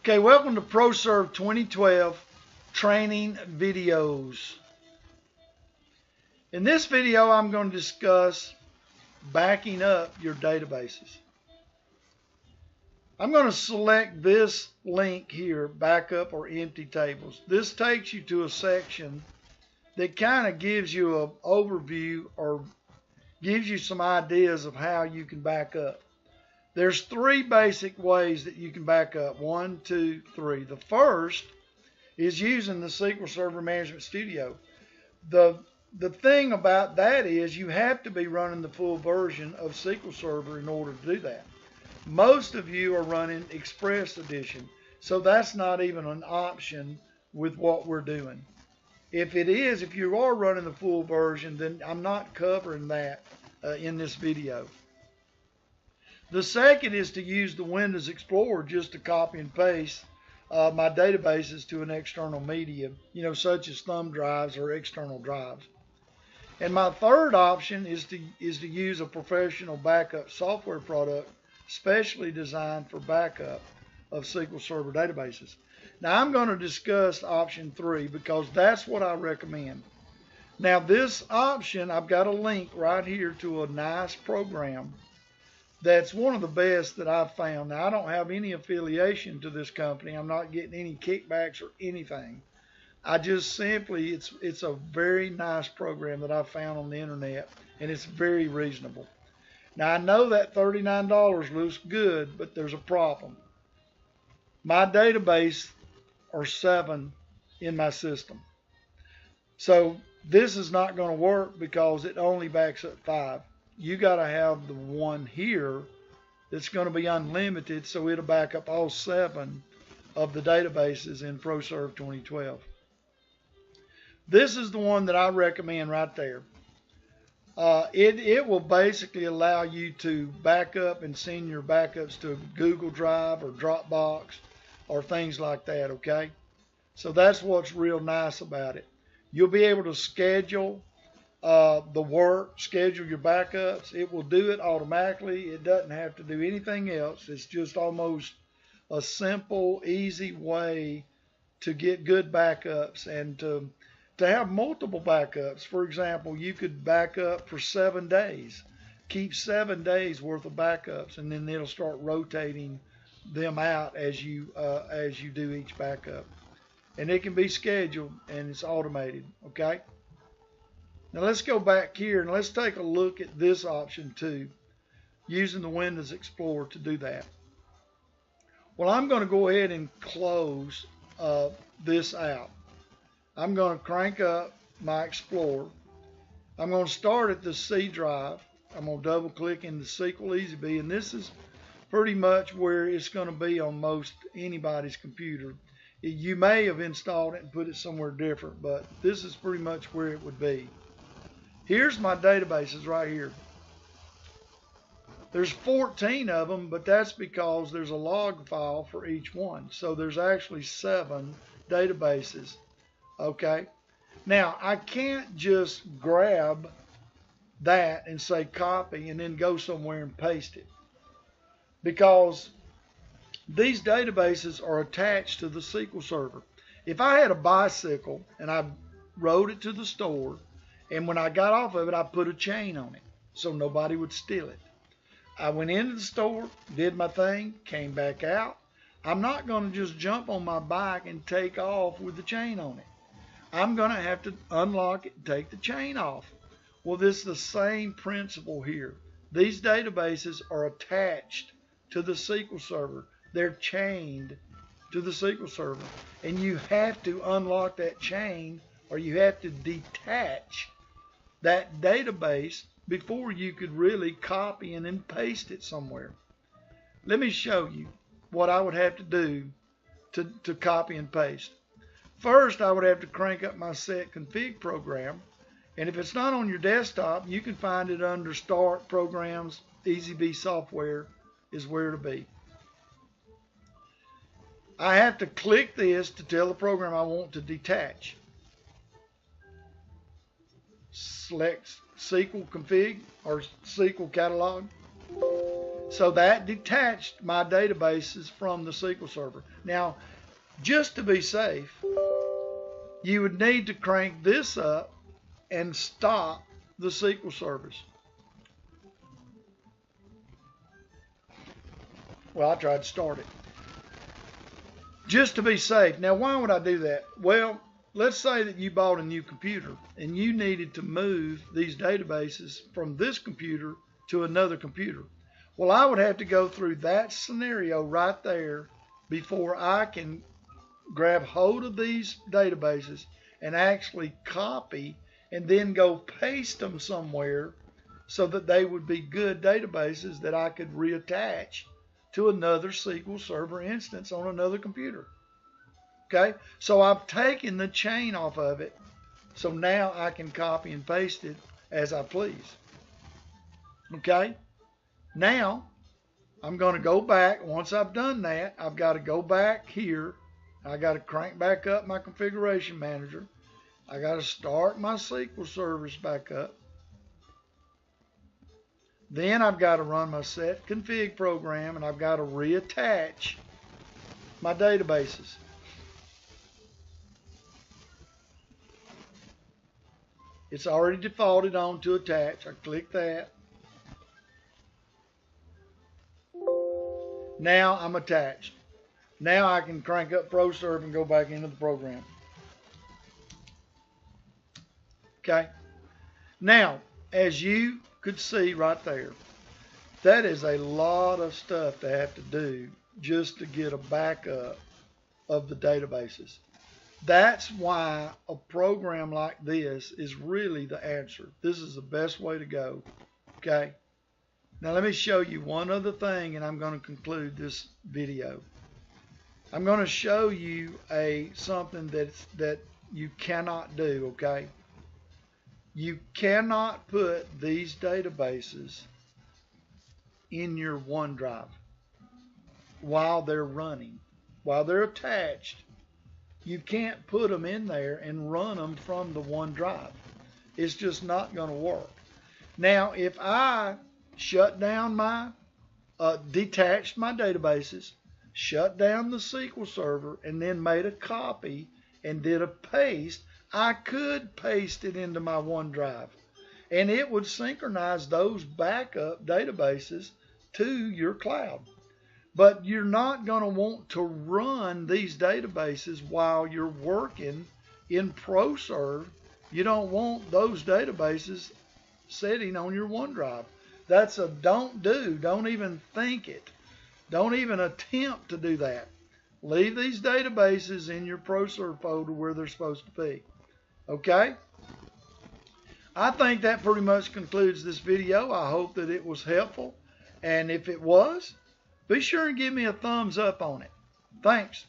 Okay, welcome to ProServe 2012 training videos. In this video, I'm going to discuss backing up your databases. I'm going to select this link here, backup or empty tables. This takes you to a section that kind of gives you an overview or gives you some ideas of how you can back up. There's three basic ways that you can back up. 1, 2, 3. The first is using the SQL Server Management Studio. The thing about that is you have to be running the full version of SQL Server in order to do that. Most of you are running Express Edition, so that's not even an option with what we're doing. If it is, if you are running the full version, then I'm not covering that in this video. The second is to use the Windows Explorer just to copy and paste my databases to an external media, such as thumb drives or external drives. And my third option is to use a professional backup software product specially designed for backup of SQL Server databases. Now I'm going to discuss option 3 because that's what I recommend. Now this option, I've got a link right here to a nice program that's one of the best that I've found. Now I don't have any affiliation to this company. I'm not getting any kickbacks or anything. I just simply, it's a very nice program that I found on the internet, and it's very reasonable. Now I know that $39 looks good, but there's a problem. My database are 7 in my system. So this is not going to work because it only backs up 5. You got to have the one here that's going to be unlimited, so it'll back up all 7 of the databases in ProServe 2012. This is the one that I recommend right there. It will basically allow you to back up and send your backups to Google Drive or Dropbox or things like that, okay? So that's what's real nice about it. You'll be able to schedule the work, schedule your backups. It will do it automatically. It doesn't have to do anything else. It's just almost a simple, easy way to get good backups and to have multiple backups. For example, you could back up for 7 days. Keep 7 days worth of backups, and then it'll start rotating them out as you do each backup. And it can be scheduled and it's automated, okay? Now let's go back here and let's take a look at this option too, using the Windows Explorer to do that. Well, I'm going to go ahead and close this out. I'm going to crank up my Explorer. I'm going to start at the C drive. I'm going to double click into SQL EasyB, and this is pretty much where it's going to be on most anybody's computer. You may have installed it and put it somewhere different, but this is pretty much where it would be. Here's my databases right here. There's 14 of them, but that's because there's a log file for each one. So there's actually 7 databases. Okay. Now I can't just grab that and say copy and then go somewhere and paste it, because these databases are attached to the SQL Server. If I had a bicycle and I rode it to the store, and when I got off of it, I put a chain on it so nobody would steal it. I went into the store, did my thing, came back out. I'm not going to just jump on my bike and take off with the chain on it. I'm going to have to unlock it and take the chain off. Well, this is the same principle here. These databases are attached to the SQL Server. They're chained to the SQL Server. And you have to unlock that chain, or you have to detach that database before you could really copy and then paste it somewhere. Let me show you what I would have to do to copy and paste. First, I would have to crank up my set config program, and if it's not on your desktop, you can find it under Start, Programs, EasyB Software is where to be. I have to click this to tell the program I want to detach. Select SQL config or SQL catalog. So that detached my databases from the SQL Server. Now, just to be safe, you would need to crank this up and stop the SQL service. Well, I tried to start it. Just to be safe. Now, why would I do that? Well, let's say that you bought a new computer and you needed to move these databases from this computer to another computer. Well, I would have to go through that scenario right there before I can grab hold of these databases and actually copy and then go paste them somewhere so that they would be good databases that I could reattach to another SQL Server instance on another computer. Okay, so I've taken the chain off of it, so now I can copy and paste it as I please. Okay, now I'm going to go back. Once I've done that, I've got to go back here. I got to crank back up my configuration manager. I got to start my SQL service back up. Then I've got to run my set config program, and I've got to reattach my databases. It's already defaulted on to attach. I click that. Now I'm attached. Now I can crank up ProServe and go back into the program. Okay. Now, as you could see right there, that is a lot of stuff to have to do just to get a backup of the databases. That's why a program like this is really the answer. This is the best way to go. Okay. Now let me show you one other thing, and I'm going to conclude this video. I'm going to show you something that you cannot do. Okay. You cannot put these databases in your OneDrive while they're running, while they're attached. You can't put them in there and run them from the OneDrive. It's just not going to work. Now, if I shut down detached my databases, shut down the SQL Server, and then made a copy and did a paste, I could paste it into my OneDrive, and it would synchronize those backup databases to your cloud. But you're not going to want to run these databases while you're working in ProServe. You don't want those databases sitting on your OneDrive. That's a don't do. Don't even think it. Don't even attempt to do that. Leave these databases in your ProServe folder where they're supposed to be. Okay? I think that pretty much concludes this video. I hope that it was helpful. And if it was, be sure and give me a thumbs up on it. Thanks.